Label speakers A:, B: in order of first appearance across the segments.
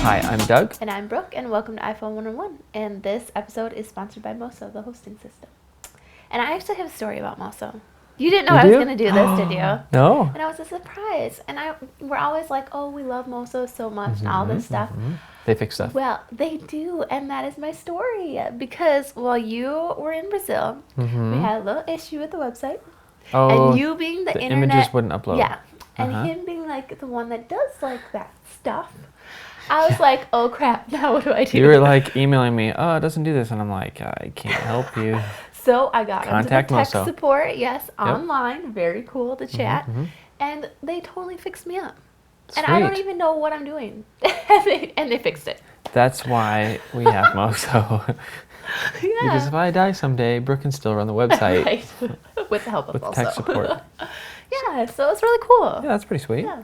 A: Hi, I'm Doug.
B: And I'm Brooke, and welcome to iPhone 101. And this episode is sponsored by Moso, the hosting system. And I actually have a story about Moso. You didn't know I was going to do this, did you?
A: No.
B: And it was a surprise. And we're always like, oh, we love Moso so much and all this stuff.
A: They fix stuff.
B: Well, they do, and that is my story. Because while you were in Brazil, we had a little issue with the website.
A: Oh,
B: and you being the internet,
A: images wouldn't upload.
B: Yeah. And him being like the one that does like that stuff. I was like, oh crap, now what do I do?
A: You were like emailing me, oh, it doesn't do this. And I'm like, I can't help you.
B: So I got
A: Contact
B: into the tech
A: Moso.
B: support, yes, online, very cool to chat. And they totally fixed me up.
A: Sweet.
B: And I don't even know what I'm doing. and they fixed it.
A: That's why we have Moso.
B: Yeah.
A: Because if I die someday, Brooke can still run the website.
B: Right. With the help of
A: with
B: Moso.
A: tech support.
B: Yeah, so it's really cool.
A: Yeah, that's pretty sweet.
B: Yeah.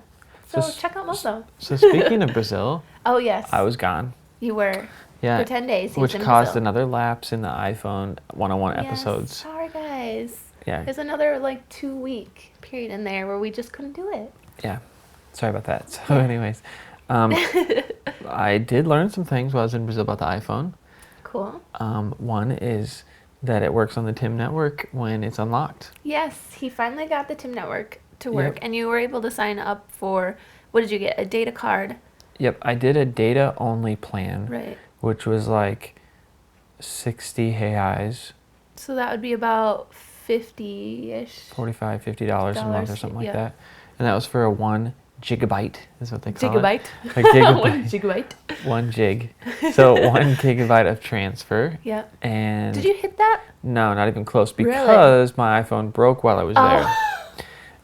B: So check out Moso.
A: So speaking of Brazil,
B: Oh, yes.
A: I was gone.
B: You were.
A: Yeah.
B: For 10 days.
A: Which caused another lapse in the iPhone 101 episodes.
B: Sorry, guys.
A: Yeah.
B: There's another 2-week period in there where we just couldn't do it.
A: Yeah. Sorry about that. So anyways, I did learn some things while I was in Brazil about the iPhone.
B: Cool.
A: One is that it works on the TIM network when it's unlocked.
B: Yes, he finally got the TIM network to work, and you were able to sign up for, what did you get, a data card?
A: Yep, I did a data-only plan,
B: Right.
A: which was like 60 reais.
B: So that would be about 50-ish.
A: $45, $50 a month or something like
B: yeah.
A: that. And that was for a 1 gigabyte, is what they call
B: Gigabyte.
A: it. A gigabyte.
B: 1 gigabyte.
A: 1 gig. So 1 gigabyte of transfer.
B: Yeah.
A: And
B: Did you hit that?
A: No, not even close, because my iPhone broke while I was there.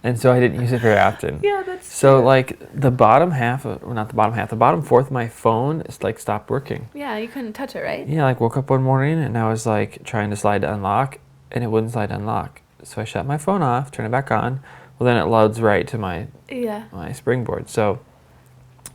A: And so I didn't use it very often.
B: Yeah, that's
A: so like the bottom half of, well, not the bottom half, the bottom fourth of my phone is like stopped working.
B: Yeah, you couldn't touch it, right?
A: Yeah, like woke up one morning and I was like trying to slide to unlock and it wouldn't slide to unlock. So I shut my phone off, turn it back on. Well, then it loads right to my springboard. So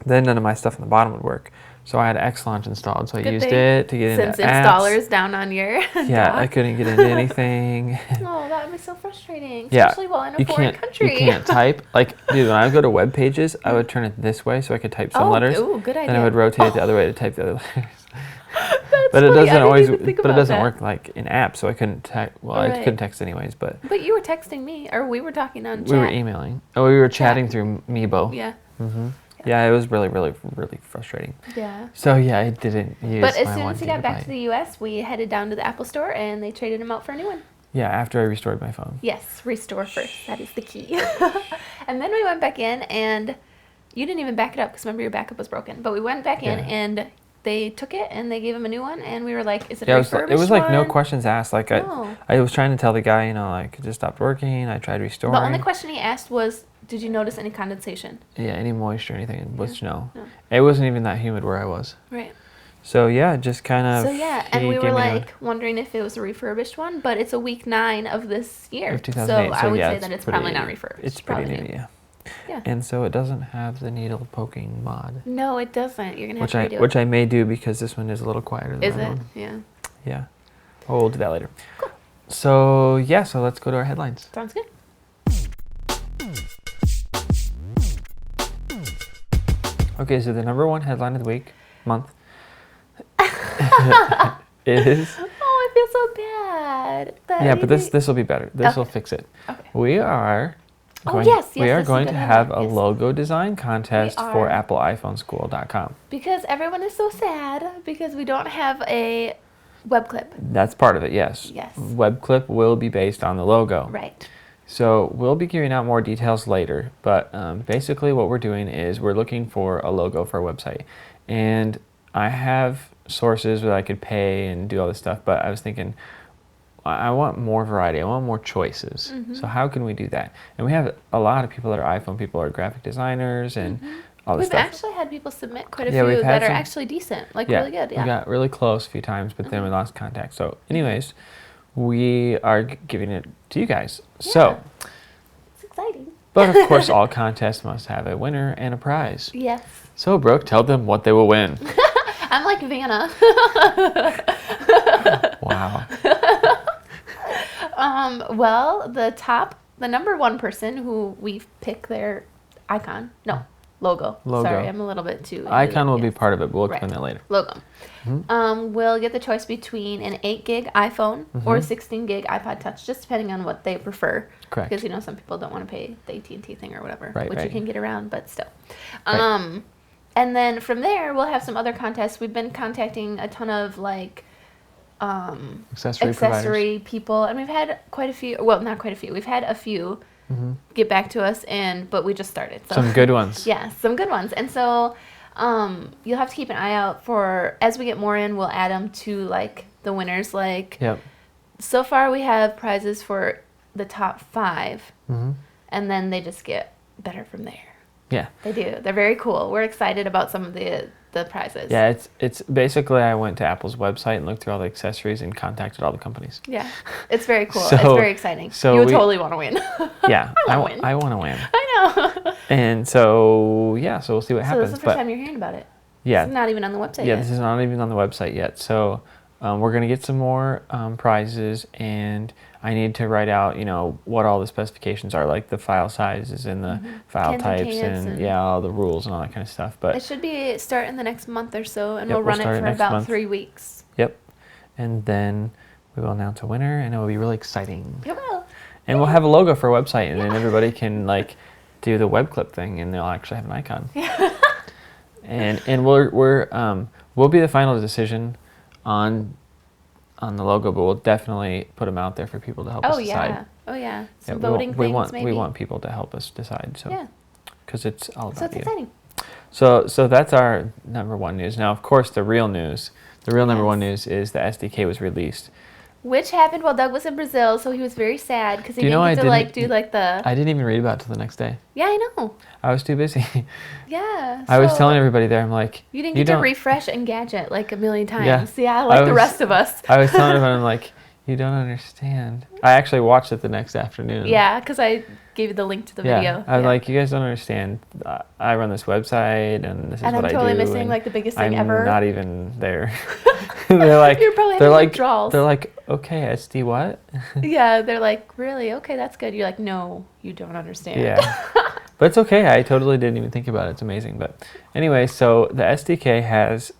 A: then none of my stuff on the bottom would work. So I had X-Launch installed. So I used it to get into
B: Since
A: apps.
B: installer's down on your
A: Yeah,
B: dock.
A: I couldn't get into anything.
B: Oh, that would be so frustrating,
A: Yeah,
B: especially while in a foreign country.
A: You can't type. Like, dude, when I would go to web pages, I would turn it this way so I could type some letters.
B: Oh, good idea.
A: Then I would rotate it the other way to type the other letters.
B: But
A: it doesn't always.
B: But
A: it doesn't work like in apps, so I couldn't text. Well, I couldn't text anyways, but.
B: But you were texting me, or we were talking on chat.
A: We were emailing. Oh, we were chatting through Meebo.
B: Yeah.
A: Yeah, it was really, really, really frustrating.
B: Yeah.
A: So yeah, I didn't use.
B: But as
A: my
B: soon
A: 1
B: as he got back to
A: gigabyte.
B: the U.S., we headed down to the Apple Store, and they traded him out for a new one.
A: Yeah, after I restored my phone.
B: Yes, restore first. That is the key. And then we went back in, and you didn't even back it up, because remember your backup was broken. But we went back in, and they took it, and they gave him a new one, and we were like, is it a refurbished
A: it was like
B: one?
A: no questions asked. Like
B: No.
A: I was trying to tell the guy, like it just stopped working. I tried restoring.
B: The only question he asked was, did you notice any condensation?
A: Yeah, any moisture or anything, which no.
B: No.
A: It wasn't even that humid where I was.
B: Right.
A: So yeah, just kind of.
B: So yeah, and we were wondering if it was a refurbished one, but it's a week 9 of this year.
A: Of 2008.
B: So I would
A: yeah,
B: say that it's probably not refurbished.
A: It's pretty
B: probably
A: new, yeah.
B: Yeah.
A: And so it doesn't have the needle poking mod.
B: No, it doesn't. You're gonna have to redo it.
A: Which I may do because this one is a little quieter than
B: Is
A: the
B: it?
A: other one.
B: Yeah.
A: Yeah. Oh, we'll do that later. Cool. So yeah, so let's go to our headlines.
B: Sounds good.
A: Okay, so the number 1 headline of the month is.
B: Oh, I feel so bad.
A: Yeah, but this will be better. This will fix it.
B: Okay.
A: We are.
B: Going, oh, yes,
A: we are
B: this
A: going
B: is
A: to
B: a
A: have a
B: headline, yes.
A: logo design contest for AppleIPhoneSchool.com.
B: Because everyone is so sad because we don't have a web clip.
A: That's part of it, yes.
B: Yes.
A: Web clip will be based on the logo.
B: Right.
A: So we'll be giving out more details later, but basically what we're doing is we're looking for a logo for our website. And I have sources where I could pay and do all this stuff, but I was thinking, I want more variety. I want more choices. So how can we do that? And we have a lot of people that are iPhone people, are graphic designers and all this
B: We've
A: stuff.
B: actually had people submit quite a few that are actually decent, really good. Yeah.
A: We got really close a few times, but then we lost contact. So anyways, we are giving it to you guys.
B: Yeah.
A: So
B: it's exciting.
A: But of course, all contests must have a winner and a prize.
B: Yes.
A: So Brooke, tell them what they will win.
B: I'm like Vanna.
A: Wow.
B: Well, the number 1 person who we pick their icon. No, Logo.
A: Logo.
B: Sorry, I'm a little bit too...
A: Icon will be
B: yes.
A: part of it. We'll
B: Right.
A: explain that later.
B: Logo.
A: Mm-hmm.
B: We'll get the choice between an 8 gig iPhone or a 16 gig iPod Touch, just depending on what they prefer.
A: Correct.
B: Because, you know, some people don't want to pay the AT&T thing or whatever,
A: Right,
B: which you
A: right.
B: can get around, but still.
A: Right.
B: And then from there, we'll have some other contests. We've been contacting a ton of, like,
A: Accessory
B: people, and we've had quite a few. Well, not quite a few. We've had a few get back to us, but we just started. So.
A: Some good ones.
B: Yeah, some good ones. And so you'll have to keep an eye out for, as we get more in, we'll add them to, like, the winners. Like,
A: Yep.
B: so far we have prizes for the top 5,
A: Mm-hmm.
B: and then they just get better from there.
A: Yeah.
B: They do. They're very cool. We're excited about some of the prizes.
A: Yeah, it's basically I went to Apple's website and looked through all the accessories and contacted all the companies.
B: Yeah, it's very cool.
A: So-
B: it's very exciting.
A: so
B: you would
A: we-
B: totally want to win.
A: Yeah,
B: I wanna win.
A: I want to win.
B: I know.
A: And so yeah, so we'll see what
B: So
A: happens.
B: this is the first time you're hearing about it.
A: yeah,
B: It's not even on the website
A: yeah,
B: yet.
A: this is not even on the website yet. So we're gonna get some more prizes, and I need to write out, you know, what all the specifications are, like the file sizes and the file
B: Cans and
A: types,
B: tabs
A: and
B: and-
A: yeah, all the rules and all that kind of stuff. But
B: It should be start in the next month or so, and
A: Yep,
B: we'll
A: we'll
B: run it
A: start it
B: for
A: next
B: about
A: month.
B: 3 weeks.
A: yep, and then we will announce a winner, and it will be really exciting.
B: It will.
A: And we'll have a logo for a website, and then everybody can like do the web clip thing, and they'll actually have an icon. And we'll be the final decision on the logo, but we'll definitely put them out there for people to help us
B: Oh
A: decide.
B: yeah. Oh yeah. Some
A: Yeah,
B: voting things maybe.
A: we want people to help us decide. So
B: Yeah.
A: because it's all
B: So
A: about
B: it's
A: you.
B: exciting.
A: So that's our number one news. Now, of course, the real news, the real number
B: Yes.
A: one news is the SDK was released.
B: Which happened while Doug was in Brazil, so he was very sad because he
A: Do you know
B: didn't get
A: I
B: to like
A: didn't-
B: do like the.
A: I didn't even read about it till the next day.
B: Yeah, I know.
A: I was too busy.
B: Yeah.
A: I was
B: so
A: telling everybody there, I'm like,
B: You didn't get to refresh Engadget like a million times.
A: Yeah.
B: Yeah, like
A: I
B: the
A: was-
B: rest of us.
A: I was telling everyone, I'm like, you don't understand. I actually watched it the next afternoon.
B: Yeah, because I gave you the link to the video.
A: I'm
B: Yeah.
A: like, you guys don't understand. I run this website, and this is
B: And
A: what
B: I'm
A: I
B: totally
A: do.
B: missing
A: and
B: like the biggest thing
A: I'm
B: ever.
A: not even there. They're like,
B: You're probably
A: they're
B: having
A: like,
B: withdrawals.
A: they're like, okay, SD what?
B: Yeah, they're like, really? Okay, that's good. You're like, no, you don't understand.
A: Yeah. But it's okay. I totally didn't even think about it. It's amazing. But anyway, so the SDK has,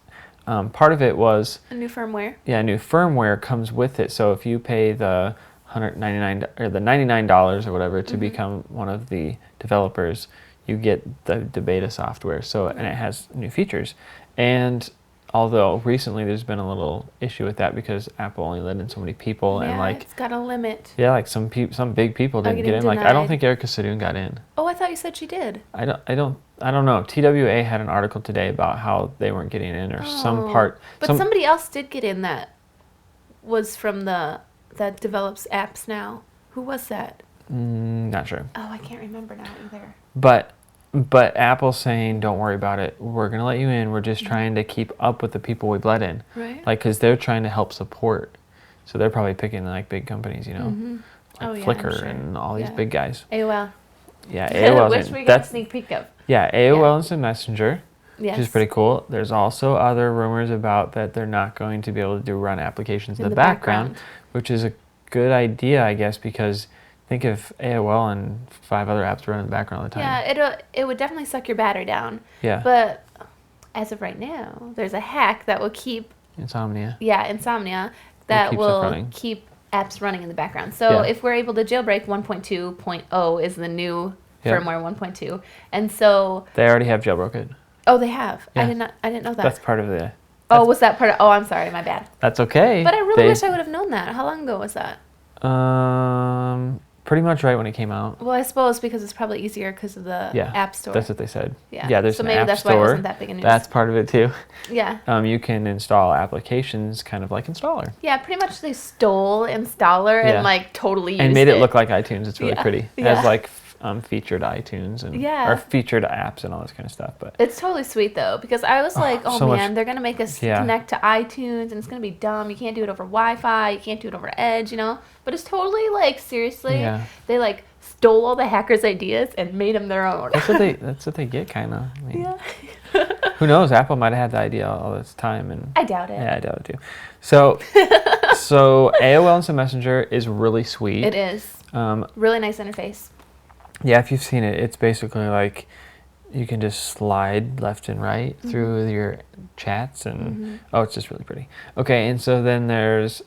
A: part of it was,
B: A new firmware.
A: new firmware comes with it. So if you pay the $199 or the $99 or whatever to become one of the developers, you get the beta software. So, and it has new features. And although recently there's been a little issue with that because Apple only let in so many people,
B: Yeah,
A: and like,
B: it's got a limit.
A: yeah, like some big people didn't get
B: getting
A: in. Like, I don't
B: denied.
A: think Erica Sadoun got in.
B: Oh, I thought you said she did.
A: I don't know. TWA had an article today about how they weren't getting in, or some
B: Oh.
A: part.
B: But somebody else did get in that was from that develops apps now. Who was that?
A: Not sure.
B: Oh, I can't remember now either.
A: But Apple's saying, don't worry about it. We're gonna let you in. We're just trying to keep up with the people we've let in,
B: Right.
A: like, because they're trying to help support. So they're probably picking like big companies, you know, like
B: Oh, yeah, I'm
A: Flickr
B: sure.
A: and all these
B: Yeah.
A: big guys.
B: AOL.
A: Yeah, AOL.
B: Which we got a sneak peek of.
A: Yeah, AOL Instant Messenger.
B: Yes.
A: Which is pretty cool. There's also other rumors about that they're not going to be able to run applications in the background, which is a good idea, I guess, because think if AOL and 5 other apps run in the background all the time.
B: Yeah, it would definitely suck your battery down.
A: Yeah.
B: But as of right now, there's a hack that will keep
A: Insomnia.
B: insomnia that
A: keeps it
B: will
A: running.
B: keep apps running in the background. So
A: Yeah.
B: if we're able to jailbreak 1.2.0 is the new
A: Yeah.
B: firmware 1.2, and so
A: They already have jailbroke it.
B: they have.
A: Yeah.
B: I didn't know that.
A: That's part of the.
B: Oh, was that part of? Oh, I'm sorry, my bad.
A: That's okay.
B: But I really wish I would have known that. How long ago was that?
A: Pretty much right when it came out.
B: Well, I suppose because it's probably easier because of the
A: Yeah.
B: App Store.
A: That's what they said.
B: Yeah.
A: Yeah. There's
B: So
A: an
B: maybe
A: app
B: that's why it
A: store.
B: wasn't that big a news.
A: That's part of it too.
B: Yeah.
A: You can install applications kind of like Installer.
B: Yeah, pretty much they stole Installer
A: Yeah.
B: and like totally used
A: And made it look like iTunes. It's really
B: Yeah.
A: pretty. It
B: Yeah.
A: has like featured iTunes and
B: Yeah.
A: or featured apps and all this kind of stuff. But
B: It's totally sweet though, because I was like, oh
A: so much-
B: man, they're gonna make us
A: Yeah.
B: connect to iTunes and it's gonna be dumb. You can't do it over Wi-Fi. You can't do it over Edge, you know. But it's totally like seriously,
A: Yeah.
B: they like stole all the hackers' ideas and made them their own.
A: that's what they get, kind of. I mean,
B: Yeah.
A: who knows? Apple might have had the idea all this time, and
B: I doubt it.
A: yeah, I doubt it too. So, so AOL Instant Messenger is really sweet.
B: It is. Really nice interface.
A: Yeah, if you've seen it, it's basically like you can just slide left and right through your chats, and it's just really pretty. Okay, and so then there's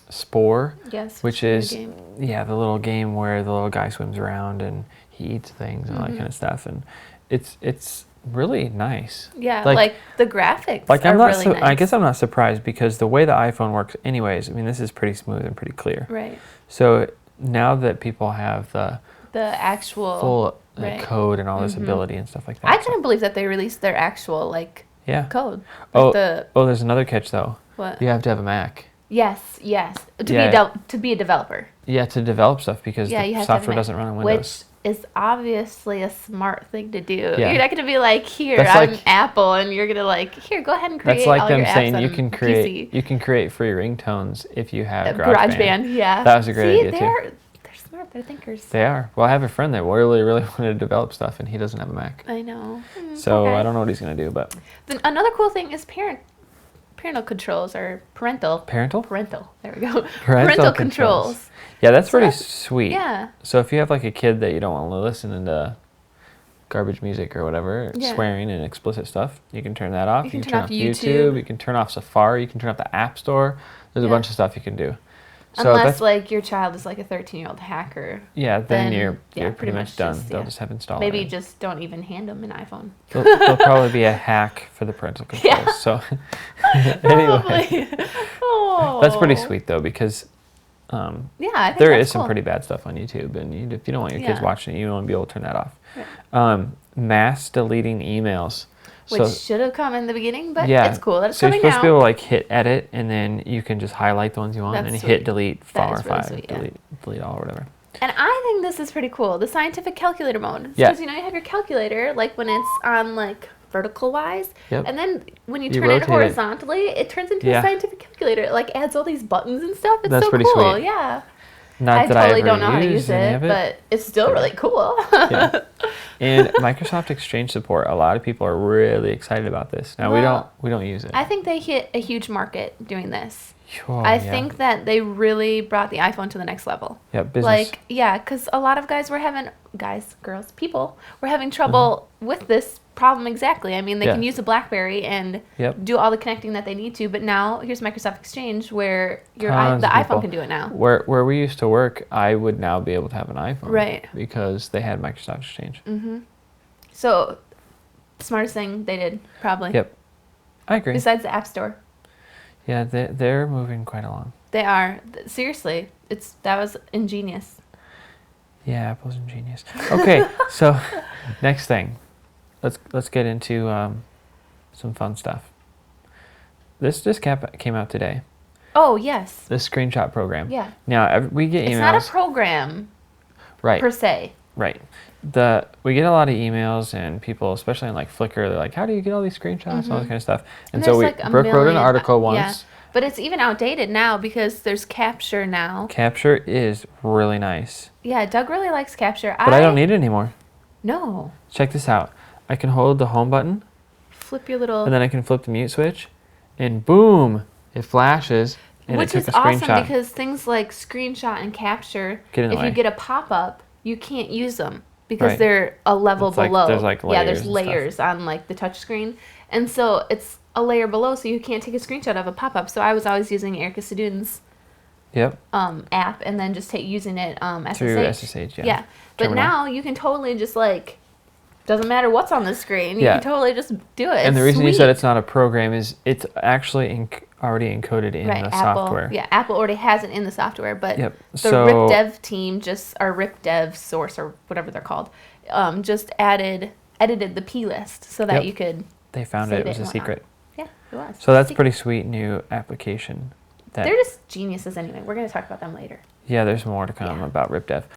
A: Spore, which is the little game where the little guy swims around and he eats things and all that kind of stuff, and it's really nice.
B: Yeah, like the graphics are really nice.
A: I guess I'm not surprised, because the way the iPhone works anyways, I mean, this is pretty smooth and pretty clear.
B: Right.
A: So now that people have the
B: actual
A: full code and all this ability and stuff like that.
B: I couldn't believe that they released their actual code.
A: There's another catch though.
B: What?
A: You have to have a Mac.
B: Yes. To be a developer.
A: Yeah, to develop stuff, because the software doesn't run on Windows.
B: Which is obviously a smart thing to do.
A: Yeah.
B: You're not going to be like, here, I'm Apple, and you're going to here, go ahead and create
A: that's like
B: all
A: them
B: your apps
A: saying
B: on
A: you can create free ringtones if you have
B: GarageBand. Yeah.
A: That was a great idea too.
B: They're smart. They're thinkers.
A: They are. Well, I have a friend that really wanted to develop stuff, and he doesn't have a Mac.
B: I know.
A: So I don't know what he's going to do, but.
B: Then another cool thing is parental controls, or parental. There we go. Parental controls.
A: Yeah, that's pretty sweet.
B: Yeah.
A: So if you have like a kid that you don't want to listen to garbage music or whatever, swearing and explicit stuff, you can turn that off. You can turn off YouTube. You can turn off Safari. You can turn off the App Store. There's a bunch of stuff you can do. So
B: unless your child is like a 13-year-old hacker.
A: Yeah, then you're pretty much done. They'll just have installed.
B: Maybe just don't even hand them an iPhone.
A: There'll probably be a hack for the parental controls.
B: Yeah.
A: So anyway, that's pretty sweet though, because
B: I think
A: there is some pretty bad stuff on YouTube, and if you don't want your kids watching it, you want to be able to turn that off. Right. Mass deleting emails.
B: Which should have come in the beginning, but it's cool that it's coming
A: So you're supposed
B: out.
A: to be able to hit edit, and then you can just highlight the ones you want, and then hit delete, delete all, or whatever.
B: And I think this is pretty cool, the scientific calculator mode.
A: Yeah.
B: Because you have your calculator, when it's on vertical wise, and then when you turn it horizontally, it turns into a scientific calculator. It adds all these buttons and stuff. It's
A: That's
B: so
A: pretty
B: cool.
A: Sweet.
B: Yeah.
A: Not that
B: I totally
A: ever
B: don't know how to use it, but it's still really cool.
A: Yeah. And Microsoft Exchange support, a lot of people are really excited about this. Now we don't use it.
B: I think they hit a huge market doing this.
A: I
B: think that they really brought the iPhone to the next level.
A: Yeah, business.
B: Because a lot of people were having trouble with this problem exactly. I mean, they can use a BlackBerry and do all the connecting that they need to, but now here's Microsoft Exchange where the iPhone can do it now.
A: Where we used to work, I would now be able to have an iPhone.
B: Right.
A: Because they had Microsoft Exchange.
B: Mm-hmm. So, smartest thing they did, probably.
A: Yep. I agree.
B: Besides the App Store.
A: Yeah, they're moving quite along.
B: They are. Seriously, that was ingenious.
A: Yeah, Apple's ingenious. Okay, so next thing. Let's get into some fun stuff. This just came out today.
B: Oh, yes.
A: The screenshot program.
B: Yeah.
A: Now, we get emails.
B: It's not a program per se.
A: Right. We get a lot of emails, and people, especially in Flickr, they're like, how do you get all these screenshots and all this kind of stuff? And so Brooke wrote an article once.
B: Yeah. But it's even outdated now because there's Capture now.
A: Capture is really nice.
B: Yeah, Doug really likes Capture.
A: But I don't need it anymore.
B: No.
A: Check this out. I can hold the home button.
B: Flip your little...
A: And then I can flip the mute switch. And boom, it flashes. And
B: Which is awesome because things like screenshot and capture, if you get a pop-up, you can't use them because they're a level below.
A: There's layers.
B: Yeah, there's layers on the touch screen. And so it's a layer below, so you can't take a screenshot of a pop-up. So I was always using Erica Sadun's app and then just using it SSH.
A: Through SSH, yeah.
B: Yeah. But now you can totally just doesn't matter what's on the screen. You can totally just do it.
A: And the reason you said it's not a program is it's actually already encoded in the software.
B: Yeah, Apple already has it in the software, but the
A: So,
B: RIP Dev team or RIP Dev source or whatever they're called, just edited the P list so that you could.
A: They found it was a secret.
B: Yeah, it was.
A: So that's a pretty sweet new application.
B: They're just geniuses anyway. We're going to talk about them later.
A: Yeah, there's more to come about RIP Dev.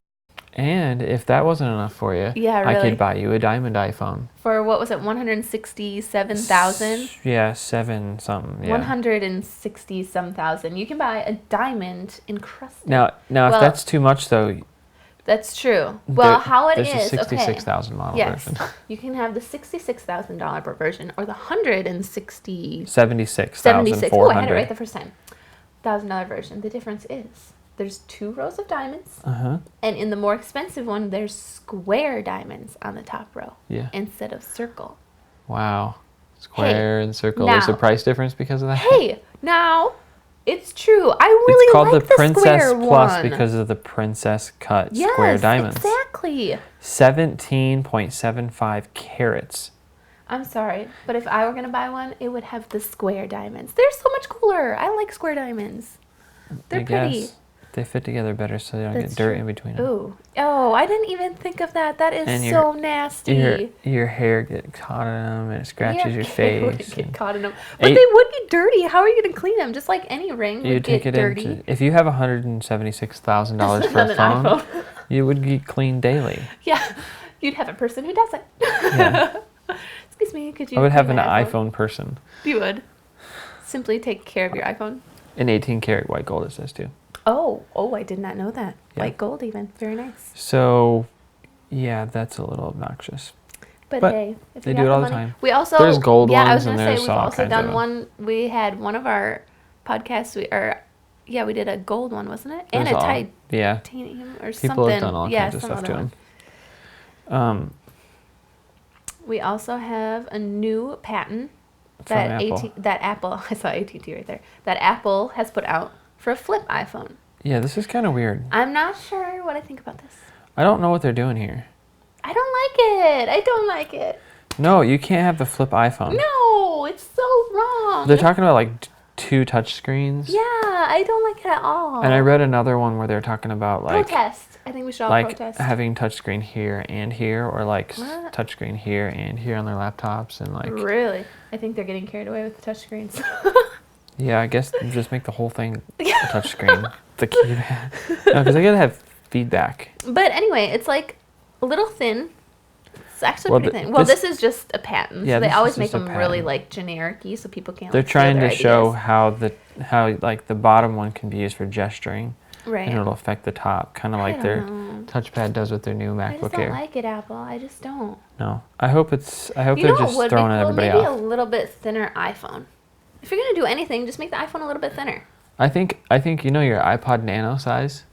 A: And if that wasn't enough for you, I could buy you a diamond iPhone.
B: For what was it, 167,000?
A: Yeah, 7 something. Yeah.
B: 160-some thousand. You can buy a diamond encrusted.
A: Now, if that's too much though.
B: That's true. Well,
A: there's a $66,000 model version.
B: You can have the $66,000 version or the $160.
A: $76,400.
B: Oh, I had it right the first time. $1,000 version. The difference is there's 2 rows of diamonds.
A: Uh-huh.
B: And in the more expensive one, there's square diamonds on the top row.
A: Yeah.
B: Instead of circle.
A: Wow. Square and circle.
B: now-
A: There's a price difference because of that?
B: Hey, now, it's true. I really
A: It's called
B: like
A: the Princess
B: square
A: Plus
B: one.
A: because of the princess cut
B: Yes,
A: square diamonds.
B: exactly.
A: 17.75 carats.
B: I'm sorry, but if I were going to buy one, it would have the square diamonds. They're so much cooler. I like square diamonds. They're
A: I
B: pretty.
A: guess they fit together better so they don't
B: That's
A: get dirt
B: true.
A: in between them.
B: Ooh. Oh, I didn't even think of that. That is
A: And
B: so nasty.
A: Your hair get caught in them and it scratches your
B: hair would
A: face.
B: get
A: and
B: caught in them. But they would be dirty. How are you going to clean them? Just like any ring
A: you
B: would
A: take
B: get
A: it
B: dirty.
A: into, if you have $176,000 for
B: Not
A: a
B: an
A: phone,
B: iPhone.
A: you would get cleaned daily.
B: Yeah, you'd have a person who doesn't.
A: Yeah.
B: Excuse me, could you?
A: I would have
B: clean
A: an
B: my
A: iPhone person.
B: You would. Simply take care of your iPhone.
A: An 18 karat white gold it says too.
B: Oh, I did not know that.
A: Yeah.
B: White gold even. Very nice.
A: So, yeah, that's a little obnoxious.
B: But hey, if
A: they
B: you
A: do
B: have
A: it all
B: the
A: the
B: money.
A: time.
B: We also
A: There's gold
B: I was
A: ones
B: gonna
A: and
B: say
A: there's
B: we've
A: all
B: also
A: kinds
B: done
A: of
B: one. We had one of our podcasts. We did a gold one, wasn't it? And
A: There's
B: a
A: all- yeah.
B: titanium or
A: People
B: something.
A: have done all kinds of
B: some
A: stuff
B: other
A: to
B: one.
A: them.
B: We also have a new patent
A: From
B: that
A: Apple.
B: that Apple. I saw AT&T right there. That Apple has put out for a flip iPhone.
A: Yeah, this is kind of weird.
B: I'm not sure what I think about this.
A: I don't know what they're doing here.
B: I don't like it. I don't like it.
A: No, you can't have the flip iPhone.
B: No, it's so wrong.
A: They're talking about like 2 touch screens.
B: Yeah, I don't like it at all.
A: And I read another one where they're talking about like
B: protest. I think we should all
A: like
B: protest.
A: having touchscreen here and here, or like
B: What?
A: touchscreen here and here on their laptops, and like
B: Really? I think they're getting carried away with the touchscreens.
A: yeah, I guess just make the whole thing a touchscreen. The keypad. No, because I gotta have feedback.
B: But anyway, it's like a little thin. It's actually
A: Well,
B: pretty thin. Well,
A: this-
B: this is just a patent.
A: Yeah,
B: so they
A: this
B: always
A: is
B: make
A: just a
B: them really
A: patent.
B: like generic-y so people can't
A: They're
B: like, steal
A: trying
B: their
A: to show
B: ideas.
A: how like the bottom one can be used for gesturing,
B: Right.
A: and it'll affect the top, kind of like
B: I
A: their
B: don't know.
A: touchpad does with their new
B: I just
A: MacBook
B: don't
A: Air.
B: like it, Apple. I just don't.
A: No, I hope
B: You
A: they're
B: know what
A: just
B: would be
A: throwing
B: cool?
A: everybody
B: Maybe
A: off.
B: a little bit thinner iPhone. If you're gonna do anything, just make the iPhone a little bit thinner.
A: I think you know your iPod Nano size.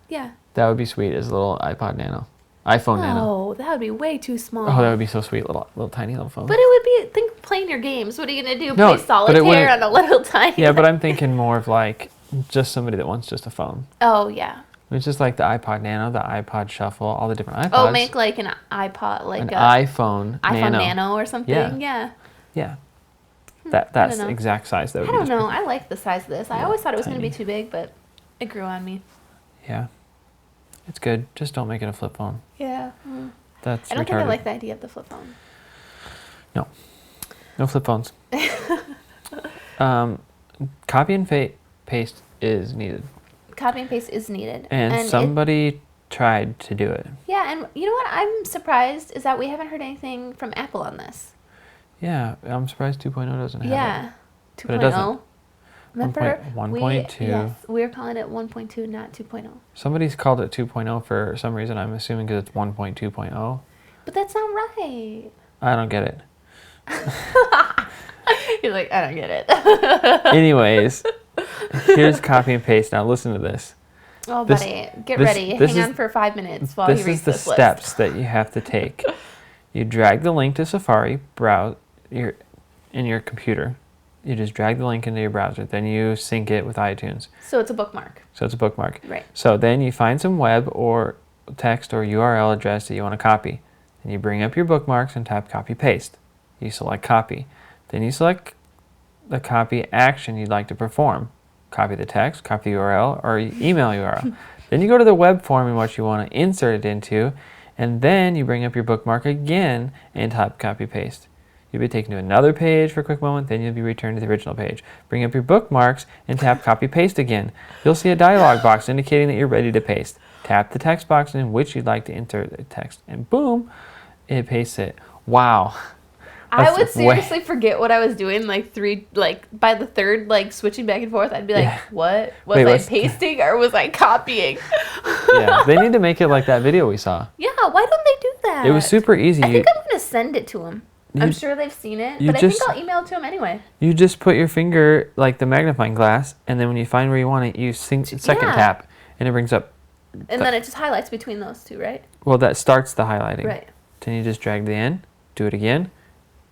B: Yeah.
A: That would be sweet as a little iPod Nano, iPhone Nano.
B: Oh, that would be way too small.
A: Oh, that would be so sweet, little tiny little phone.
B: But it would be, think playing your games. What are you going to do?
A: No,
B: Play
A: but it
B: solitaire
A: wouldn't-
B: on a little tiny...
A: Yeah, but I'm thinking more of like just somebody that wants just a phone.
B: Oh, yeah.
A: It's just like the iPod Nano, the iPod Shuffle, all the different iPods.
B: Oh, make like an iPod, like
A: an
B: a
A: iPhone
B: Nano or something. Yeah.
A: Yeah. That's
B: know.
A: the exact size that would
B: I
A: be
B: don't
A: just
B: know.
A: perfect.
B: I like the size of this. I
A: Yeah,
B: always thought it was going to be
A: tiny.
B: too big, but it grew on me.
A: Yeah. It's good. Just don't make it a flip phone.
B: Yeah.
A: That's
B: I don't
A: retarded.
B: think I like the idea of the flip phone.
A: No flip phones. Copy and paste is needed.
B: Copy and paste is needed.
A: And somebody tried to do it.
B: Yeah, and you know what I'm surprised is that we haven't heard anything from Apple on this.
A: Yeah, I'm surprised 2.0 doesn't have it.
B: Yeah. 2.0.
A: But it doesn't.
B: Remember?
A: 1.2.
B: Yes, we're calling it 1.2, not 2.0.
A: Somebody's called it 2.0 for some reason. I'm assuming because it's 1.2.0.
B: But that's not right.
A: I don't get it.
B: You're like, I don't get it.
A: Anyways, here's copy and paste. Now listen to this.
B: Oh,
A: This-
B: buddy, get
A: this-
B: ready.
A: this
B: Hang
A: is-
B: on for 5 minutes while
A: This
B: he
A: is
B: reads
A: the
B: this
A: steps
B: list.
A: that you have to take. You drag the link to Safari, browse in your computer. You just drag the link into your browser. Then you sync it with iTunes.
B: So it's a bookmark.
A: So it's a bookmark.
B: Right.
A: So then you find some web or text or URL address that you want to copy. Then you bring up your bookmarks and type copy paste. You select copy. Then you select the copy action you'd like to perform. Copy the text, copy the URL, or email URL. Then you go to the web form in which you want to insert it into, and then you bring up your bookmark again and type copy paste. You'll be taken to another page for a quick moment, then you'll be returned to the original page. Bring up your bookmarks and tap copy paste again. You'll see a dialog box indicating that you're ready to paste. Tap the text box in which you'd like to insert the text, and boom, it pastes it. Wow.
B: I
A: That's
B: would
A: way-
B: seriously forget what I was doing by the third switching back and forth. I'd be like,
A: Yeah.
B: what? Was
A: Wait,
B: I
A: what's-
B: pasting or was I copying?
A: Yeah, they need to make it like that video we saw.
B: Yeah, why don't they do that?
A: It was super easy.
B: I think I'm going to send it to them. I'm
A: You-
B: sure they've seen it,
A: you
B: but I
A: just-
B: think I'll email it to them anyway.
A: You just put your finger like the magnifying glass, and then when you find where you want it, you second
B: Yeah.
A: tap, and it brings up.
B: And then it just highlights between those two, right?
A: Well, that starts the highlighting.
B: Right.
A: Then you just drag the end, do it again,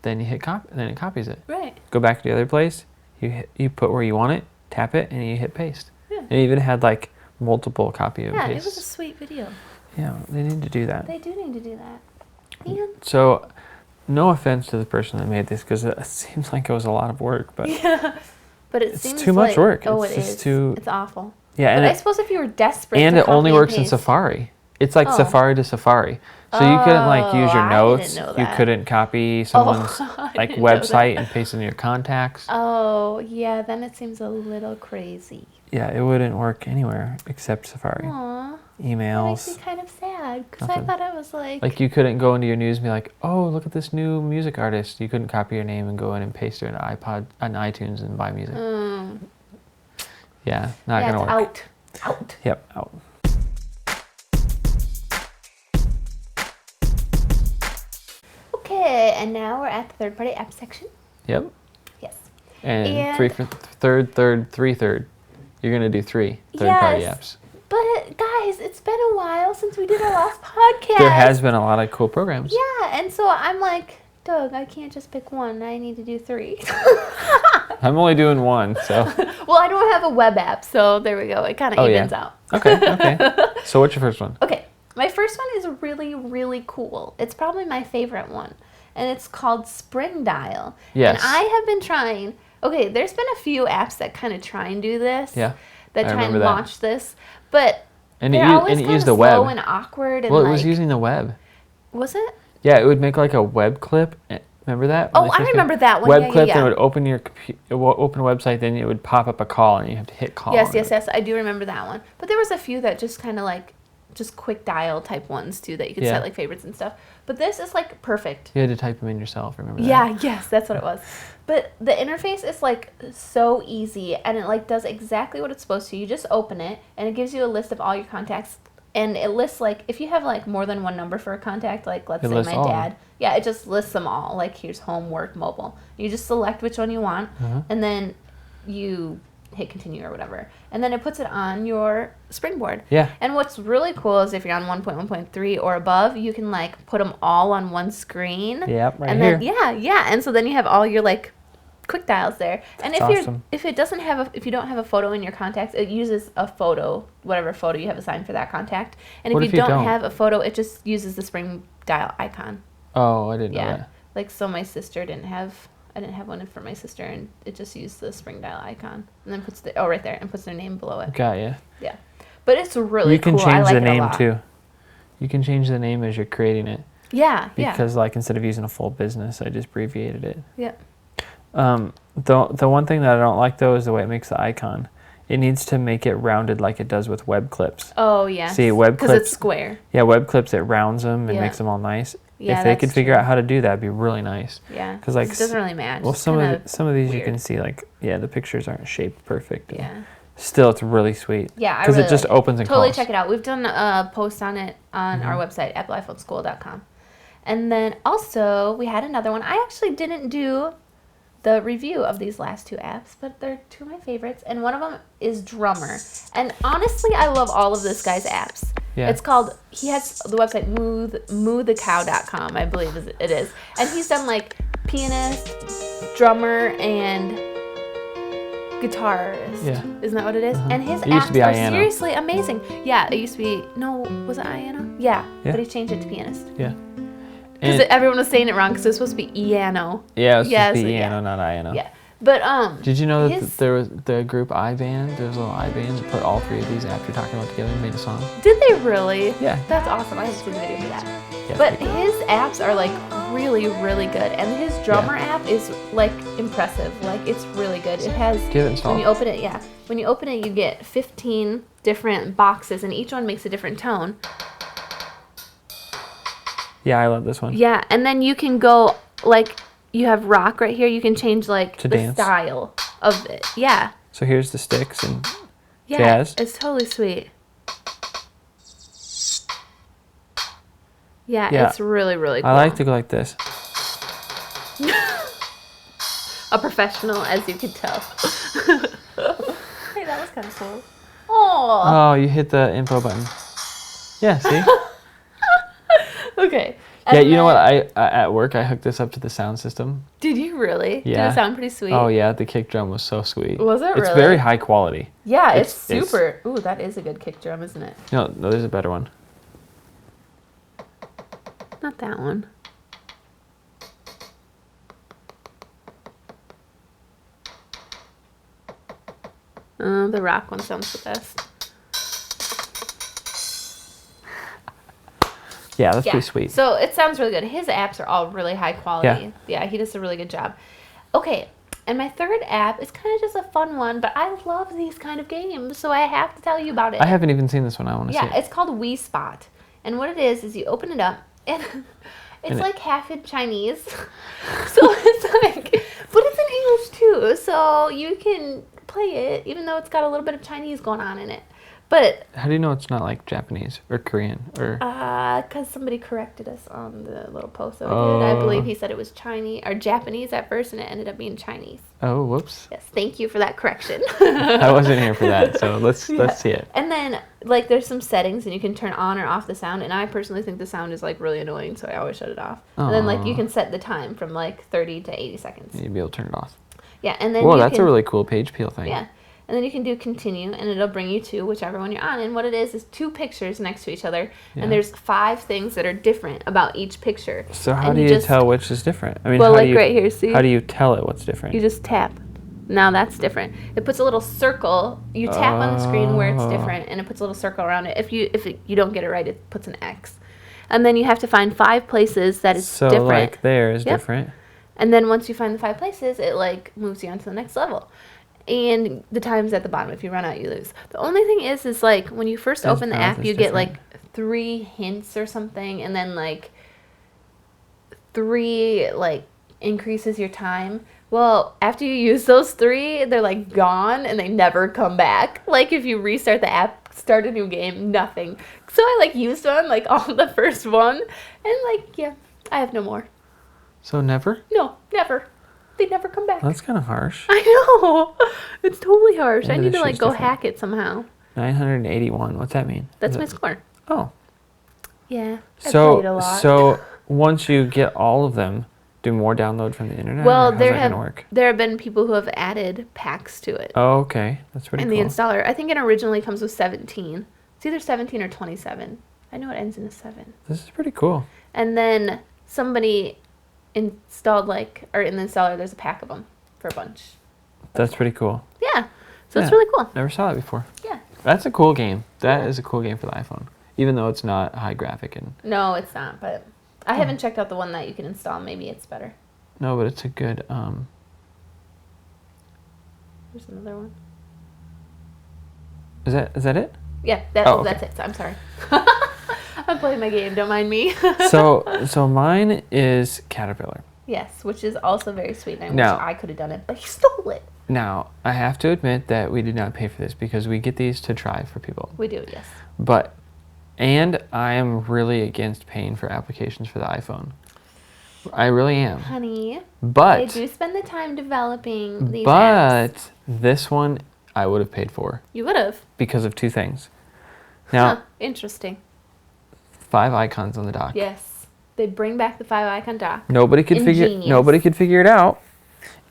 A: then you hit copy, and then it copies it.
B: Right.
A: Go back to the other place. You put where you want it, tap it, and you hit paste.
B: Yeah.
A: It even had like multiple copy and
B: Yeah,
A: paste.
B: it was a sweet video.
A: Yeah, they need to do that.
B: They do need to do that. And
A: So, no offense to the person that made this, because it seems like it was a lot of work, but
B: yeah, but
A: it's
B: seems
A: too much
B: like,
A: work.
B: Oh,
A: It's
B: it
A: just
B: is.
A: too.
B: It's awful.
A: Yeah,
B: But
A: and
B: I suppose if you were desperate,
A: and
B: to
A: it only
B: copy and
A: works in
B: paste-
A: Safari. It's like
B: Oh.
A: Safari to Safari. So you couldn't like use your
B: I
A: notes.
B: didn't know
A: You
B: that.
A: couldn't copy someone's
B: I
A: like
B: didn't know that.
A: website and paste it in your contacts.
B: Oh, yeah, then it seems a little crazy.
A: Yeah, it wouldn't work anywhere except Safari.
B: Aw, that makes me
A: Emails.
B: kind of sad because I
A: Nothing.
B: thought it was like.
A: Like you couldn't go into your news and be like, "Oh, look at this new music artist." You couldn't copy your name and go in and paste it in on iTunes and buy music. Yeah, not
B: yeah,
A: gonna
B: it's
A: work.
B: out.
A: Yep, out.
B: Okay, and now we're at the third-party app section.
A: Yep.
B: Yes.
A: And three third. You're gonna do three third-party
B: Yes.
A: apps.
B: But guys, it's been a while since we did our last podcast.
A: There has been a lot of cool programs.
B: Yeah, and so I'm like, Doug, I can't just pick one. I need to do three.
A: I'm only doing one, so.
B: Well, I don't have a web app, so there we go. It kind of evens out.
A: Okay. So what's your first one?
B: Okay, my first one is really, really cool. It's probably my favorite one, and it's called Spring Dial.
A: Yes.
B: And I have been trying. Okay, there's been a few apps that kind of try and do this.
A: Yeah.
B: That
A: I
B: try and
A: remember that.
B: launch this, but
A: And
B: they're
A: it
B: always
A: used
B: kind of
A: the
B: slow
A: web.
B: and awkward. And
A: Well, it
B: like,
A: was using the web.
B: Was it?
A: Yeah, it would make like a web clip. Remember that?
B: Oh, I remember that one.
A: Web
B: Yeah,
A: clip,
B: yeah,
A: then
B: yeah.
A: it would open your open a website, then it would pop up a call, and you have to hit call.
B: Yes,
A: on
B: yes,
A: it.
B: yes. I do remember that one. But there was a few that just kind of like, just quick dial type ones too that you could
A: Yeah.
B: set like favorites and stuff. But this is like perfect.
A: You had to type them in yourself. Remember that?
B: Yeah, yes, that's what it was. But the interface is like so easy, and it like does exactly what it's supposed to. You just open it, and it gives you a list of all your contacts, and it lists like if you have like more than one number for a contact, like let's
A: It
B: say
A: lists
B: my
A: all.
B: dad. Yeah, it just lists them all. Like here's home, work, mobile. You just select which one you want, and then you hit continue or whatever, and then it puts it on your springboard.
A: Yeah.
B: And what's really cool is if you're on 1.1.3 or above, you can like put them all on one screen.
A: Yep, right
B: and
A: here.
B: Then, yeah, and so then you have all your like quick dials there. And
A: That's
B: if
A: awesome.
B: if it doesn't have if you don't have a photo in your contacts, it uses a photo, whatever photo you have assigned for that contact. And
A: What
B: if
A: if
B: you
A: you
B: don't
A: don't?
B: have a photo, it just uses the spring dial icon.
A: Oh, I didn't know
B: Yeah.
A: that.
B: Like so my sister didn't have I didn't have one for my sister, and it just used the spring dial icon, and then puts right there, and puts their name below it.
A: Got ya.
B: Yeah, but it's really
A: You can
B: cool. I
A: change
B: like
A: the
B: it a
A: name
B: lot.
A: too. You can change the name as you're creating it.
B: Yeah,
A: Because like instead of using a full business, I just abbreviated it.
B: yeah.
A: The one thing that I don't like though is the way it makes the icon. It needs to make it rounded like it does with web clips.
B: Oh yeah.
A: See, web
B: because it's
A: clips-
B: square.
A: Yeah, web clips it rounds them and
B: Yeah.
A: makes them all nice.
B: Yeah,
A: if they
B: that's
A: could figure
B: true.
A: out how to do that, it'd be really nice.
B: Yeah,
A: 'Cause, like,
B: it doesn't really match.
A: Well,
B: It's
A: some
B: kinda
A: of these you
B: weird.
A: can see like the pictures aren't shaped perfect. and
B: Yeah.
A: Still, it's really sweet.
B: Yeah, I
A: Because
B: really
A: it just
B: like it.
A: opens and
B: Totally
A: calls.
B: check it out. We've done a post on it on our website, appleiPhoneschool.com. And then also, we had another one. I actually didn't do the review of these last two apps, but they're two of my favorites. And one of them is Drummer. And honestly, I love all of this guy's apps.
A: Yeah.
B: It's called, he has the website moothecow.com, I believe it is. And he's done like pianist, drummer, and guitarist.
A: Yeah.
B: Isn't that what it is? And his
A: It used
B: apps
A: to be
B: are
A: Iano.
B: seriously amazing. Yeah, it used to be, no, was it Iano? Yeah,
A: Yeah.
B: but he changed it to pianist.
A: Yeah.
B: Because
A: And-
B: everyone was saying it wrong because it was supposed to be Iano.
A: Yeah, it was
B: Yeah,
A: supposed to
B: so
A: be
B: yeah.
A: Iano, not Iano.
B: Yeah. But,
A: Did you know that
B: his-
A: there was the group iBand? There was a little iBand that put all three of these apps you're talking about together and made a song.
B: did they really?
A: Yeah.
B: That's awesome. I haven't seen the video for that.
A: Yeah,
B: But
A: pretty cool.
B: his apps are like really, really good. And his drummer app is like impressive. Like it's really good. It has,
A: Get it installed.
B: when you open it, when you open it, you get 15 different boxes and each one makes a different tone.
A: Yeah, I love this one.
B: Yeah, and then you can go like you have rock right here. You can change like
A: To
B: the
A: dance.
B: style of it. Yeah,
A: So here's the sticks and
B: yeah,
A: Jazz.
B: it's totally sweet. Yeah,
A: Yeah.
B: it's really, really cool.
A: I like to go like this.
B: A professional, as you can tell. Hey, that was kind of cool. Oh.
A: Oh, you hit the info button. Yeah, see?
B: Okay.
A: Yeah, you know what? I at work, I hooked this up to the sound system.
B: Did you really?
A: Yeah.
B: Did it sound pretty sweet?
A: Oh, yeah. The kick drum was so sweet.
B: Was it really?
A: It's very high quality.
B: Yeah, it's super. Ooh, that is a good kick drum, isn't it?
A: No, there's a better one.
B: Not that one. The rock one sounds the best.
A: Yeah, that's pretty sweet.
B: So it sounds really good. His apps are all really high quality. Yeah, he does a really good job. Okay, and my third app is kind of just a fun one, but I love these kind of games, so I have to tell you about it.
A: I haven't even seen this one. I want to see it.
B: Yeah, it's called Wii Spot. And what it is you open it up, and it's like half in Chinese. So it's like, but it's in English too, so you can play it, even though it's got a little bit of Chinese going on in it. But
A: how do you know it's not like Japanese or Korean or?
B: Because somebody corrected us on the little post that I did. I believe he said it was Chinese or Japanese at first, and it ended up being Chinese.
A: Oh, whoops.
B: Yes, thank you for that correction.
A: I wasn't here for that, so let's see it.
B: And then like there's some settings, and you can turn on or off the sound. And I personally think the sound is like really annoying, so I always shut it off. And then like you can set the time from like 30 to 80 seconds.
A: You'd be able to turn it off.
B: Yeah, and then
A: whoa, that's a really cool page peel thing.
B: Yeah. And then you can do continue, and it'll bring you to whichever one you're on. And what it is two pictures next to each other, and there's 5 things that are different about each picture.
A: So how do you tell which is different? I mean,
B: well, like right here, see?
A: How do you tell it what's different?
B: You just tap. Now that's different. It puts a little circle. You tap on the screen where it's different, and it puts a little circle around it. If you don't get it right, it puts an X. And then you have to find 5 places that it's different.
A: So like there is different.
B: And then once you find the 5 places, it like moves you on to the next level. And the time's at the bottom. If you run out, you lose. The only thing is like when you first open the app, you get like 3 hints or something, and then like 3 like increases your time. Well, after you use those 3, they're like gone and they never come back. Like if you restart the app, start a new game, nothing. So I like used one, like on the first one, and like yeah, I have no more.
A: So never?
B: No, never. They never come back.
A: That's kind of harsh.
B: I know. It's totally harsh. I need to like go hack it somehow.
A: 981. What's that mean?
B: That's my score.
A: Oh.
B: Yeah. I played a lot.
A: So once you get all of them, do more download from the internet?
B: Well,
A: there
B: have been people who have added packs to it.
A: Oh, okay. That's pretty cool.
B: And the installer, I think it originally comes with 17. It's either 17 or 27. I know it ends in a 7.
A: This is pretty cool.
B: And then somebody installed or in the installer there's a pack of them for a bunch.
A: That's pretty cool.
B: Yeah. So it's really cool.
A: Never saw that before.
B: Yeah.
A: That's a cool game. That is a cool game for the iPhone. Even though it's not high graphic and
B: no, it's not, but I haven't checked out the one that you can install. Maybe it's better.
A: No, but it's a good
B: There's another one.
A: Is that it?
B: Yeah, that's it. I'm sorry. I'm playing my game. Don't mind me.
A: So mine is Caterpillar.
B: Yes, which is also very sweet. And I wish I could have done it, but he stole it.
A: Now, I have to admit that we did not pay for this because we get these to try for people.
B: We do, yes.
A: And I am really against paying for applications for the iPhone. I really am.
B: Honey,
A: but
B: they do spend the time developing these
A: apps.
B: apps.
A: This one I would have paid for.
B: You would have.
A: Because of 2 things. Now,
B: interesting.
A: 5 icons on the dock.
B: Yes. They bring back the 5 icon dock.
A: Nobody could figure it out.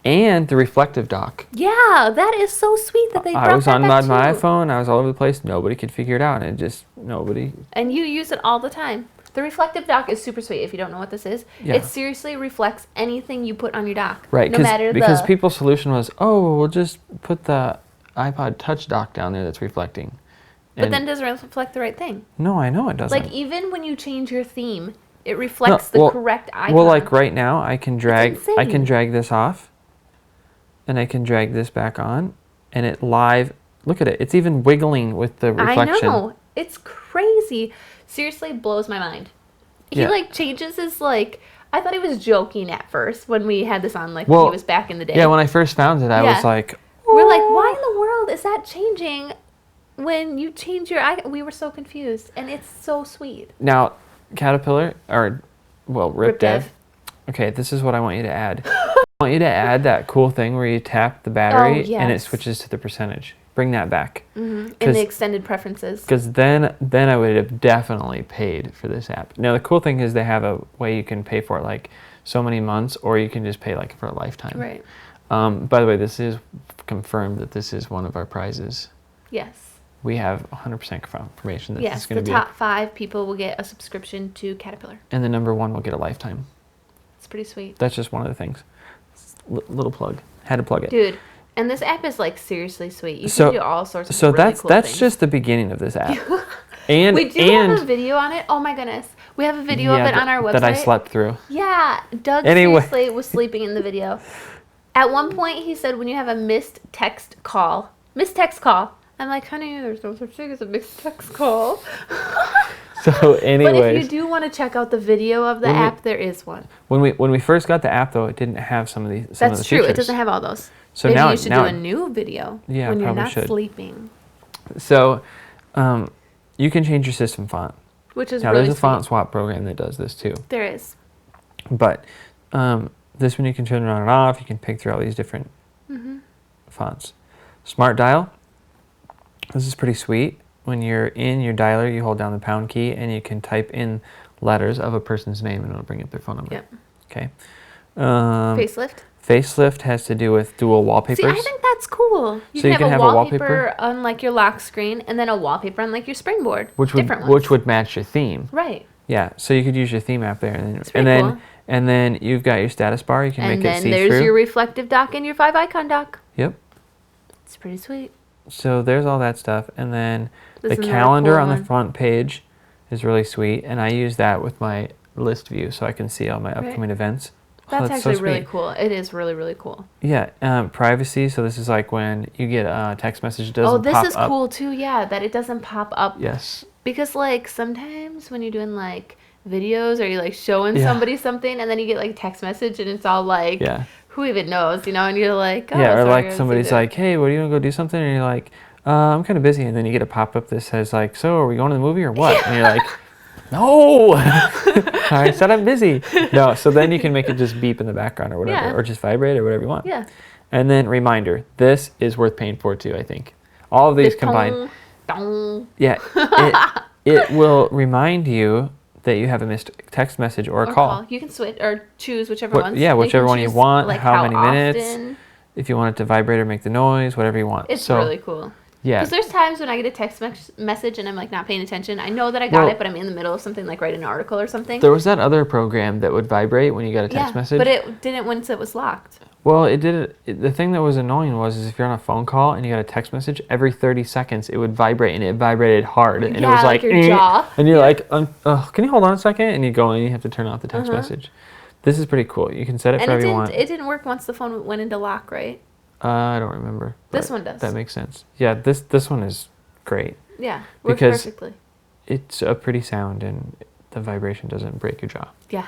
A: And the reflective dock.
B: Yeah, that is so sweet that they brought that back.
A: I was on my iPhone. I was all over the place. Nobody could figure it out, and it just nobody.
B: And you use it all the time. The reflective dock is super sweet. If you don't know what this is, it seriously reflects anything you put on your dock.
A: Right. Because people's solution was, we'll just put the iPod Touch dock down there that's reflecting.
B: But then it doesn't reflect the right thing.
A: No, I know it doesn't.
B: Like even when you change your theme, it reflects the correct icon.
A: Well, like right now, I can drag this off. And I can drag this back on, and it live. Look at it; it's even wiggling with the reflection.
B: I know, it's crazy. Seriously, blows my mind. He changes his I thought he was joking at first when we had this on. When he was back in the day.
A: Yeah, when I first found it, I was like,
B: we're like, why in the world is that changing? When you change your icon, we were so confused, and it's so sweet.
A: Now, Caterpillar RipDev. Okay, this is what I want you to add. I want you to add that cool thing where you tap the battery and it switches to the percentage. Bring that back.
B: In the extended preferences.
A: Because then I would have definitely paid for this app. Now the cool thing is they have a way you can pay for it like so many months, or you can just pay like for a lifetime.
B: Right.
A: By the way, this is confirmed that this is one of our prizes.
B: Yes.
A: We have 100% confirmation that this is going to be.
B: Yes, the top 5 people will get a subscription to Caterpillar.
A: And the number 1 will get a lifetime.
B: It's pretty sweet.
A: That's just one of the things. Little plug. Had to plug it.
B: Dude, and this app is like seriously sweet. You can do all sorts of really cool
A: that's
B: things.
A: just the beginning of this app. And
B: we do have a video on it. Oh my goodness. We have a video of it on our website.
A: That I slept through.
B: Yeah. Doug seriously was sleeping in the video. At one point, he said, when you have a missed text call. I'm like, honey, there's no such thing as a missed text call.
A: So anyways.
B: But if you do want to check out the video of the app, there is one.
A: When we first got the app, though, it didn't have some of the features.
B: That's true. It doesn't have all those.
A: So
B: maybe
A: now
B: you should do a new video when you're not sleeping.
A: So you can change your system font.
B: Which is
A: now,
B: really
A: there's a font swap program that does this too.
B: There is.
A: But this one you can turn it on and off. You can pick through all these different fonts. Smart dial. This is pretty sweet. When you're in your dialer, you hold down the pound key and you can type in letters of a person's name and it'll bring up their phone number.
B: Yep.
A: Okay.
B: Facelift.
A: Facelift has to do with dual wallpapers.
B: See, I think that's cool. You
A: so
B: can have a wallpaper on like your lock screen and then a wallpaper on like your springboard.
A: Which would match your theme.
B: Right.
A: Yeah. So you could use your theme app there, and
B: cool.
A: and then you've got your status bar. You can make it see-through.
B: And then there's your reflective dock and your 5-icon dock.
A: Yep.
B: It's pretty sweet.
A: So there's all that stuff, and then the calendar on the front page is really sweet, and I use that with my list view so I can see all my upcoming events.
B: That's actually really cool. It is really, really cool.
A: Yeah, privacy. So this is like when you get a text message, it doesn't pop up.
B: Oh, this is cool too. Yeah, that it doesn't pop up.
A: Yes.
B: Because like sometimes when you're doing like videos or you're like showing somebody something, and then you get like a text message and it's all like, who even knows, you know? And you're like, oh,
A: or like somebody's like, hey, what do you want to go do something? And you're like, I'm kind of busy. And then you get a pop up that says like, so are we going to the movie or what? And you're like, no, I said I'm busy. No, so then you can make it just beep in the background or whatever, or just vibrate or whatever you want.
B: Yeah.
A: And then reminder, this is worth paying for too, I think. All of these combined. Yeah, it will remind you that you have a missed text message or a call.
B: You can switch or choose whichever one.
A: Yeah, whichever one you want,
B: like
A: how many minutes,
B: often.
A: If you want it to vibrate or make the noise, whatever you want.
B: It's really cool.
A: Yeah.
B: Because there's times when I get a text message and I'm like not paying attention. I know that I got it, but I'm in the middle of something like writing an article or something.
A: There was that other program that would vibrate when you got a text message.
B: But it didn't once it was locked.
A: Well, it did. The thing that was annoying was if you're on a phone call and you got a text message, every 30 seconds it would vibrate, and it vibrated hard. And it was like
B: your jaw.
A: And you're like, can you hold on a second? And you go and you have to turn off the text message. This is pretty cool. You can set it for everyone.
B: It didn't work once the phone went into lock, right?
A: I don't remember.
B: This one does.
A: That makes sense. Yeah, this one is great.
B: Yeah, works perfectly.
A: It's a pretty sound and the vibration doesn't break your jaw.
B: Yeah.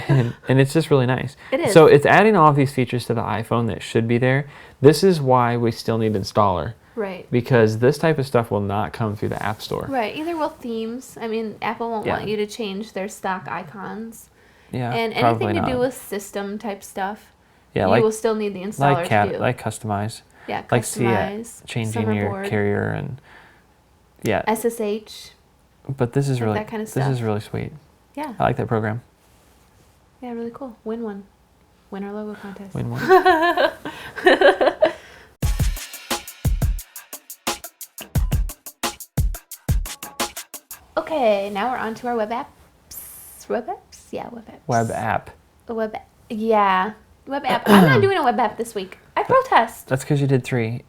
A: and it's just really nice.
B: It is.
A: So it's adding all of these features to the iPhone that should be there. This is why we still need installer.
B: Right.
A: Because this type of stuff will not come through the App Store.
B: Right. Either will themes. I mean, Apple won't want you to change their stock icons.
A: Yeah.
B: And anything to do with system type stuff.
A: Yeah,
B: you will still need the installer to do.
A: Like customize.
B: Yeah,
A: customize. Changing your carrier and
B: SSH.
A: But this is really
B: that kind of stuff.
A: This is really sweet.
B: Yeah.
A: I like that program.
B: Yeah, really cool. Win one. Win our logo contest.
A: Win one.
B: Okay, now we're on to our web apps. Web apps? Yeah, web apps.
A: Web app.
B: The web app. Yeah. Web app. I'm not doing a web app this week. I protest.
A: That's because you did 3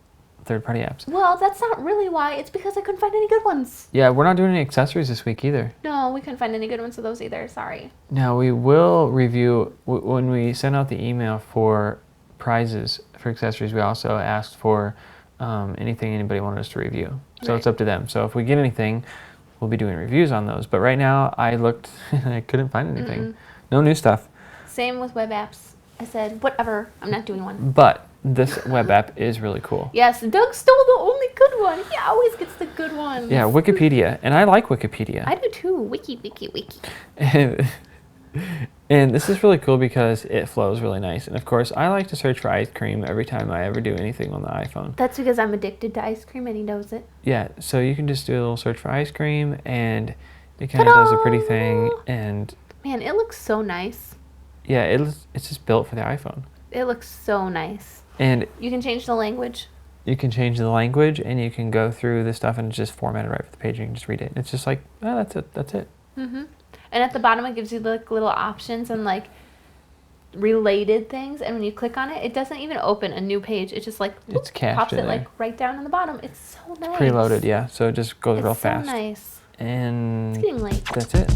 A: third-party apps.
B: Well, that's not really why. It's because I couldn't find any good ones.
A: Yeah, we're not doing any accessories this week either.
B: No, we couldn't find any good ones of those either. Sorry.
A: Now, we will review, when we send out the email for prizes for accessories, we also asked for anything anybody wanted us to review. So it's up to them. So if we get anything, we'll be doing reviews on those. But right now, I looked and I couldn't find anything. No new stuff.
B: Same with web apps. I said, whatever, I'm not doing one.
A: But this web app is really cool.
B: Yes, Doug stole the only good one. He always gets the good ones.
A: Yeah, Wikipedia. And I like Wikipedia.
B: I do too. Wiki.
A: And this is really cool because it flows really nice. And of course, I like to search for ice cream every time I ever do anything on the iPhone.
B: That's because I'm addicted to ice cream and he knows it.
A: Yeah, so you can just do a little search for ice cream and it kind of does a pretty thing. And
B: man, it looks so nice.
A: yeah, it's just built for the iPhone.
B: It looks so nice.
A: And
B: you can change the language.
A: You can change the language and you can go through the stuff and it's just formatted right for the page and you can just read it. It's just like, oh, that's it.
B: Mm-hmm. And at the bottom it gives you like little options and like related things, and when you click on it, it doesn't even open a new page. It just like
A: it's cached
B: pops it
A: there.
B: like right down in the bottom. It's so nice.
A: Preloaded, yeah. So it just goes real fast.
B: Nice.
A: And
B: it's getting late.
A: That's it.